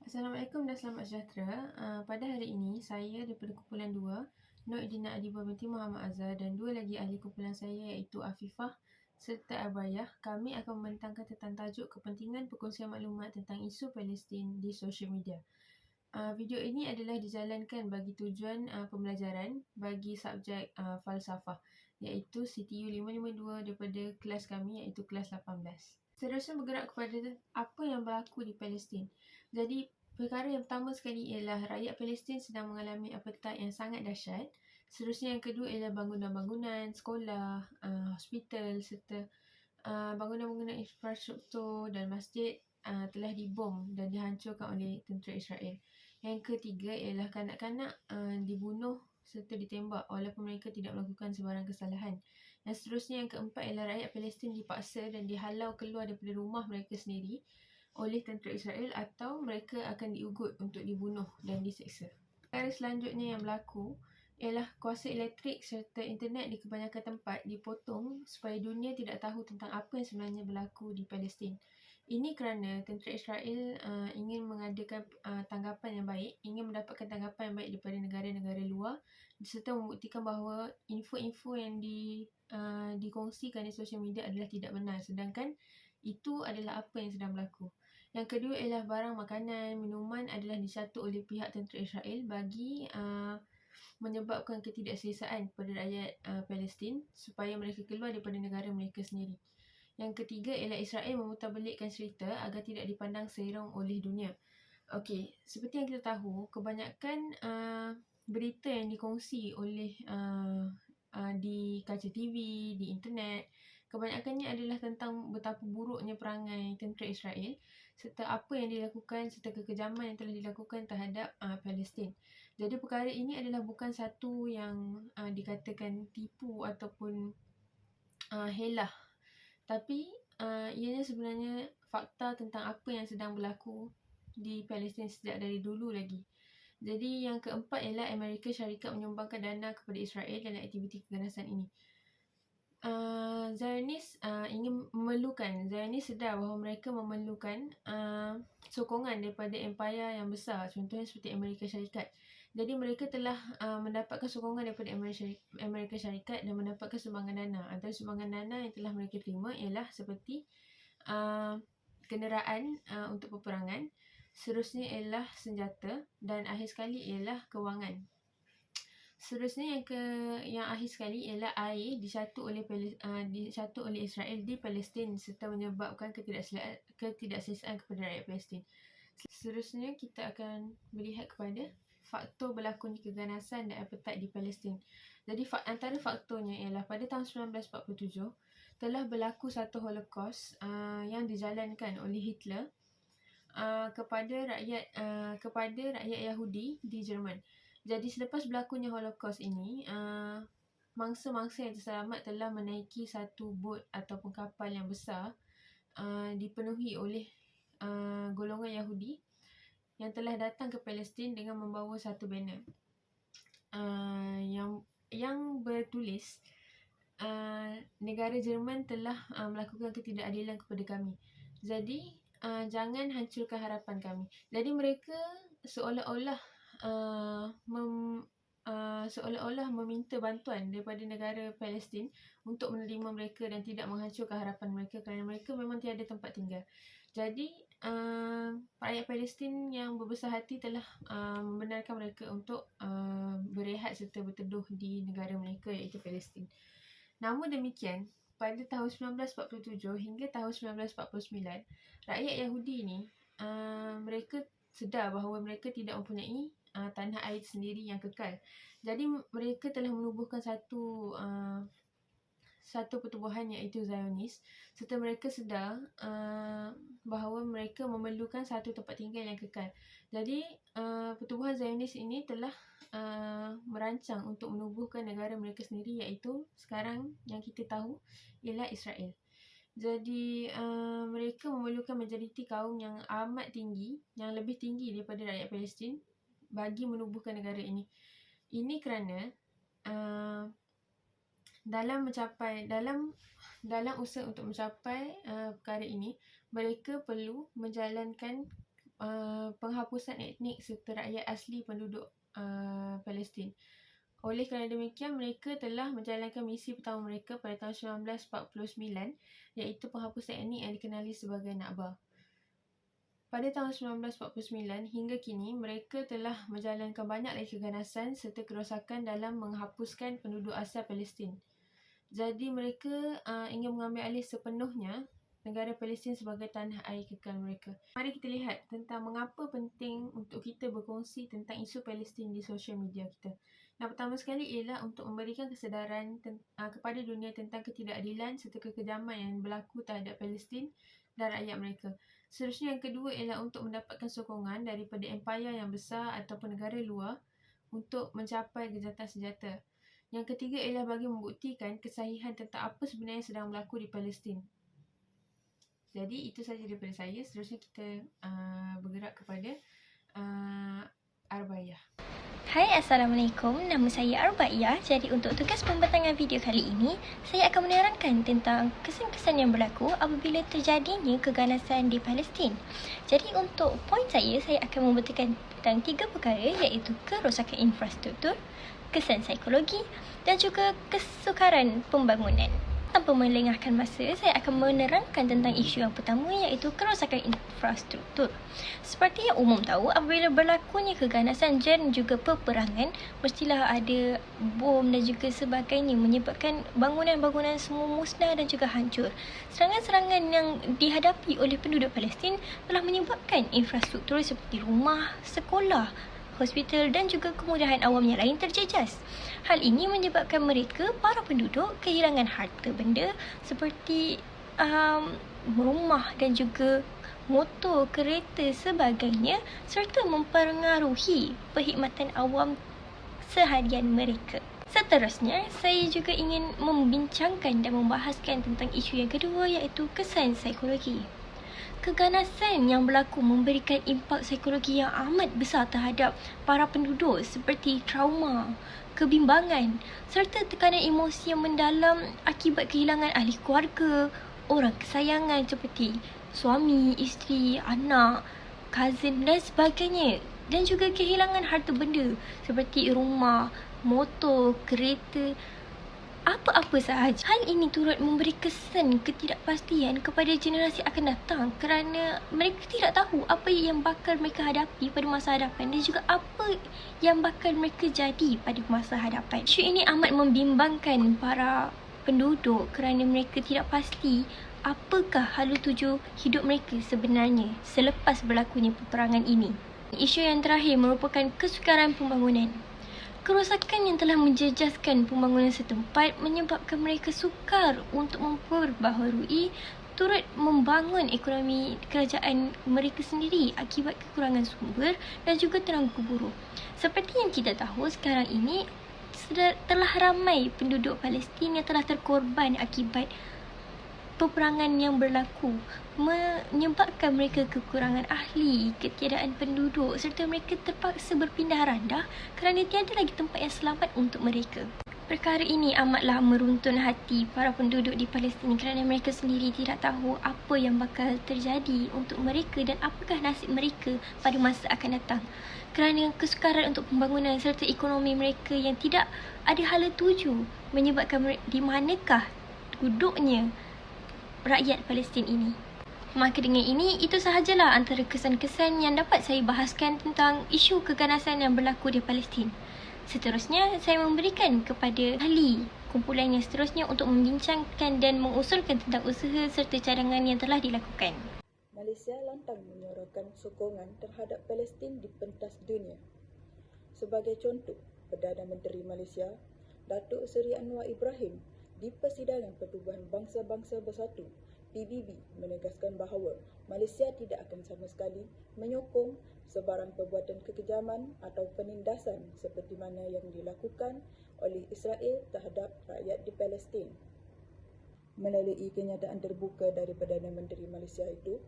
Assalamualaikum dan selamat sejahtera. Pada hari ini, saya daripada kumpulan 2, Nur Idina Adibah binti Muhammad Azhar dan dua lagi ahli kumpulan saya iaitu Afifah serta Abayah. Kami akan membentangkan tentang tajuk kepentingan perkongsian maklumat tentang isu Palestin di sosial media. Video ini adalah dijalankan bagi tujuan pembelajaran bagi subjek falsafah iaitu CTU 552 daripada kelas kami iaitu kelas 18. Seterusnya bergerak kepada apa yang berlaku di Palestin. Jadi perkara yang pertama sekali ialah rakyat Palestin sedang mengalami apartheid yang sangat dahsyat. Seterusnya yang kedua ialah bangunan-bangunan, sekolah, hospital serta bangunan-bangunan infrastruktur dan masjid telah dibom dan dihancurkan oleh tentera Israel. Yang ketiga ialah kanak-kanak dibunuh serta ditembak walaupun mereka tidak melakukan sebarang kesalahan. Dan seterusnya yang keempat ialah rakyat Palestin dipaksa dan dihalau keluar daripada rumah mereka sendiri oleh tentera Israel atau mereka akan diugut untuk dibunuh dan diseksa. Perkara selanjutnya yang berlaku ialah kuasa elektrik serta internet di kebanyakan tempat dipotong supaya dunia tidak tahu tentang apa yang sebenarnya berlaku di Palestin. Ini kerana tentera Israel ingin mengadakan tanggapan yang baik, ingin mendapatkan tanggapan yang baik daripada negara-negara luar serta membuktikan bahawa info-info yang dikongsikan di sosial media adalah tidak benar, sedangkan itu adalah apa yang sedang berlaku. Yang kedua ialah barang makanan, minuman adalah disatu oleh pihak tentera Israel bagi menyebabkan ketidakselesaan kepada rakyat Palestin supaya mereka keluar daripada negara mereka sendiri. Yang ketiga ialah Israel memutarbalikkan cerita agar tidak dipandang serong oleh dunia. Okey, seperti yang kita tahu, kebanyakan berita yang dikongsi oleh di kaca TV, di internet, kebanyakannya adalah tentang betapa buruknya perangai tentera Israel serta apa yang dilakukan serta kekejaman yang telah dilakukan terhadap Palestin. Jadi perkara ini adalah bukan satu yang dikatakan tipu ataupun helah, tapi ianya sebenarnya fakta tentang apa yang sedang berlaku di Palestin sejak dari dulu lagi. Jadi yang keempat ialah Amerika Syarikat menyumbangkan dana kepada Israel dalam aktiviti keganasan ini. Zionis Zionis sedar bahawa mereka memerlukan sokongan daripada empayar yang besar, contohnya seperti Amerika Syarikat. Jadi mereka telah mendapatkan sokongan daripada Amerika Syarikat dan mendapatkan sumbangan dana. Antara sumbangan dana yang telah mereka terima ialah seperti kenderaan untuk peperangan, seterusnya ialah senjata dan akhir sekali ialah kewangan. Seterusnya yang akhir sekali ialah air disatu oleh Israel di Palestin serta menyebabkan ketidakselesaan kepada rakyat Palestin. Seterusnya kita akan melihat kepada faktor berlakunya keganasan dan apartheid di Palestin. Jadi antara faktornya ialah pada tahun 1947 telah berlaku satu Holocaust yang dijalankan oleh Hitler kepada rakyat Yahudi di Jerman. Jadi selepas berlakunya Holocaust ini, mangsa-mangsa yang terselamat telah menaiki satu bot ataupun kapal yang besar dipenuhi oleh golongan Yahudi yang telah datang ke Palestin dengan membawa satu banner yang bertulis negara Jerman telah melakukan ketidakadilan kepada kami. Jadi jangan hancurkan harapan kami. Jadi mereka seolah-olah meminta bantuan daripada negara Palestin untuk menerima mereka dan tidak menghancurkan harapan mereka kerana mereka memang tiada tempat tinggal. Jadi rakyat Palestin yang berbesar hati telah membenarkan mereka untuk berehat serta berteduh di negara mereka iaitu Palestin. Namun demikian, pada tahun 1947 hingga tahun 1949, rakyat Yahudi ni mereka sedar bahawa mereka tidak mempunyai tanah air sendiri yang kekal. Jadi mereka telah menubuhkan satu pertubuhan iaitu Zionis serta mereka sedar bahawa mereka memerlukan satu tempat tinggal yang kekal. Jadi pertubuhan Zionis ini telah merancang untuk menubuhkan negara mereka sendiri iaitu sekarang yang kita tahu ialah Israel. Jadi mereka memerlukan majoriti kaum yang amat tinggi, yang lebih tinggi daripada rakyat Palestin bagi menubuhkan negara ini. Ini kerana dalam usaha untuk mencapai perkara ini, mereka perlu menjalankan penghapusan etnik serta rakyat asli penduduk Palestin. Oleh kerana demikian, mereka telah menjalankan misi pertama mereka pada tahun 1949, iaitu penghapusan etnik yang dikenali sebagai Nakba. Pada tahun 1949 hingga kini, mereka telah menjalankan banyak lagi keganasan serta kerosakan dalam menghapuskan penduduk asal Palestin. Jadi mereka ingin mengambil alih sepenuhnya negara Palestin sebagai tanah air kekal mereka. Mari kita lihat tentang mengapa penting untuk kita berkongsi tentang isu Palestin di sosial media kita. Yang pertama sekali ialah untuk memberikan kesedaran kepada dunia tentang ketidakadilan serta kekejaman yang berlaku terhadap Palestin dan rakyat mereka. Seterusnya yang kedua ialah untuk mendapatkan sokongan daripada empayar yang besar ataupun negara luar untuk mencapai kejahatan senjata. Yang ketiga ialah bagi membuktikan kesahihan tentang apa sebenarnya sedang berlaku di Palestin. Jadi itu sahaja daripada saya. Seterusnya kita bergerak kepada Arbayah. Hai, Assalamualaikum. Nama saya Arbayah. Jadi untuk tugas pembentangan video kali ini, saya akan menerangkan tentang kesan-kesan yang berlaku apabila terjadinya keganasan di Palestin. Jadi untuk poin saya akan membuktikan tentang 3 perkara, iaitu kerosakan infrastruktur, kesan psikologi dan juga kesukaran pembangunan. Tanpa melengahkan masa, saya akan menerangkan tentang isu yang pertama, iaitu kerosakan infrastruktur. Seperti yang umum tahu, apabila berlakunya keganasan dan juga peperangan, mestilah ada bom dan juga sebagainya menyebabkan bangunan-bangunan semua musnah dan juga hancur. Serangan-serangan yang dihadapi oleh penduduk Palestin telah menyebabkan infrastruktur seperti rumah, sekolah, hospital dan juga kemudahan awam yang lain terjejas. Hal ini menyebabkan mereka, para penduduk, kehilangan harta benda seperti rumah dan juga motor, kereta sebagainya, serta mempengaruhi perkhidmatan awam seharian mereka. Seterusnya, saya juga ingin membincangkan dan membahaskan tentang isu yang kedua, iaitu kesan psikologi. Keganasan yang berlaku memberikan impak psikologi yang amat besar terhadap para penduduk seperti trauma, kebimbangan serta tekanan emosi yang mendalam akibat kehilangan ahli keluarga, orang kesayangan seperti suami, isteri, anak, cousin dan sebagainya, dan juga kehilangan harta benda seperti rumah, motor, kereta, apa-apa sahaja. Hal ini turut memberi kesan ketidakpastian kepada generasi akan datang kerana mereka tidak tahu apa yang bakal mereka hadapi pada masa hadapan dan juga apa yang bakal mereka jadi pada masa hadapan. Isu ini amat membimbangkan para penduduk kerana mereka tidak pasti apakah hala tuju hidup mereka sebenarnya selepas berlakunya peperangan ini. Isu yang terakhir merupakan kesukaran pembangunan. Kerosakan yang telah menjejaskan pembangunan setempat menyebabkan mereka sukar untuk memperbaharui turut membangun ekonomi kerajaan mereka sendiri akibat kekurangan sumber dan juga tenaga buruh. Seperti yang kita tahu, sekarang ini telah ramai penduduk Palestin yang telah terkorban akibat peperangan yang berlaku, menyebabkan mereka kekurangan ahli, ketiadaan penduduk serta mereka terpaksa berpindah randah kerana tiada lagi tempat yang selamat untuk mereka. Perkara ini amatlah meruntun hati para penduduk di Palestin kerana mereka sendiri tidak tahu apa yang bakal terjadi untuk mereka dan apakah nasib mereka pada masa akan datang. Kerana kesukaran untuk pembangunan serta ekonomi mereka yang tidak ada hala tuju menyebabkan di manakah duduknya rakyat Palestin ini. Maka dengan ini, itu sahajalah antara kesan-kesan yang dapat saya bahaskan tentang isu keganasan yang berlaku di Palestin. Seterusnya, saya memberikan kepada ahli kumpulan yang seterusnya untuk membincangkan dan mengusulkan tentang usaha serta cadangan yang telah dilakukan. Malaysia lantang menyuarakan sokongan terhadap Palestin di pentas dunia. Sebagai contoh, Perdana Menteri Malaysia, Datuk Seri Anwar Ibrahim, di Persidangan Pertubuhan Bangsa-Bangsa Bersatu PBB menegaskan bahawa Malaysia tidak akan sama sekali menyokong sebarang perbuatan kekejaman atau penindasan seperti mana yang dilakukan oleh Israel terhadap rakyat di Palestin. Melalui kenyataan terbuka dari Perdana Menteri Malaysia itu,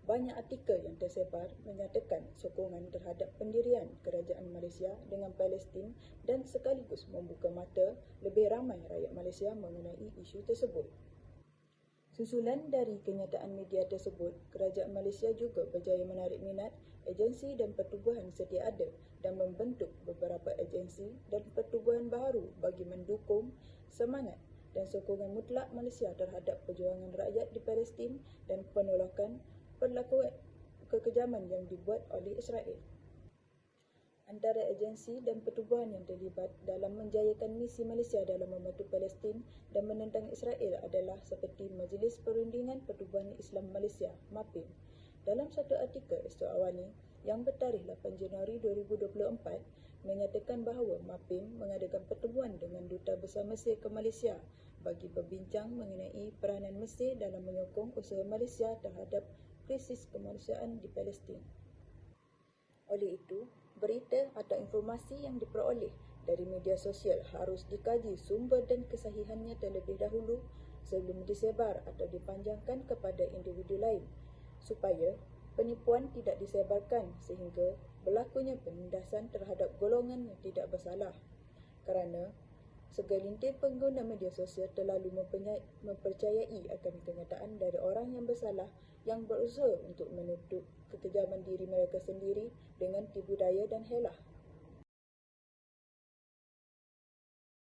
banyak artikel yang tersebar menyatakan sokongan terhadap pendirian kerajaan Malaysia dengan Palestin dan sekaligus membuka mata lebih ramai rakyat Malaysia mengenai isu tersebut. Susulan dari kenyataan media tersebut, kerajaan Malaysia juga berjaya menarik minat agensi dan pertubuhan sedia ada dan membentuk beberapa agensi dan pertubuhan baharu bagi mendukung semangat dan sokongan mutlak Malaysia terhadap perjuangan rakyat di Palestin dan penolakan perlakuan kekejaman yang dibuat oleh Israel. Antara agensi dan pertubuhan yang terlibat dalam menjayakan misi Malaysia dalam membantu Palestin dan menentang Israel adalah seperti Majlis Perundingan Pertubuhan Islam Malaysia (MAPIM). Dalam satu artikel esok awal ni yang bertarikh 8 Januari 2024 mengatakan bahawa MAPIM mengadakan pertemuan dengan Duta Besar Mesir ke Malaysia bagi berbincang mengenai peranan Mesir dalam menyokong usaha Malaysia terhadap krisis kemanusiaan di Palestin. Oleh itu, berita atau informasi yang diperoleh dari media sosial harus dikaji sumber dan kesahihannya terlebih dahulu sebelum disebar atau dipanjangkan kepada individu lain supaya penipuan tidak disebarkan sehingga berlakunya penindasan terhadap golongan yang tidak bersalah. Kerana segelintir pengguna media sosial terlalu mempercayai akan kenyataan dari orang yang bersalah yang berusaha untuk menutup kekejaman diri mereka sendiri dengan tipu daya dan helah.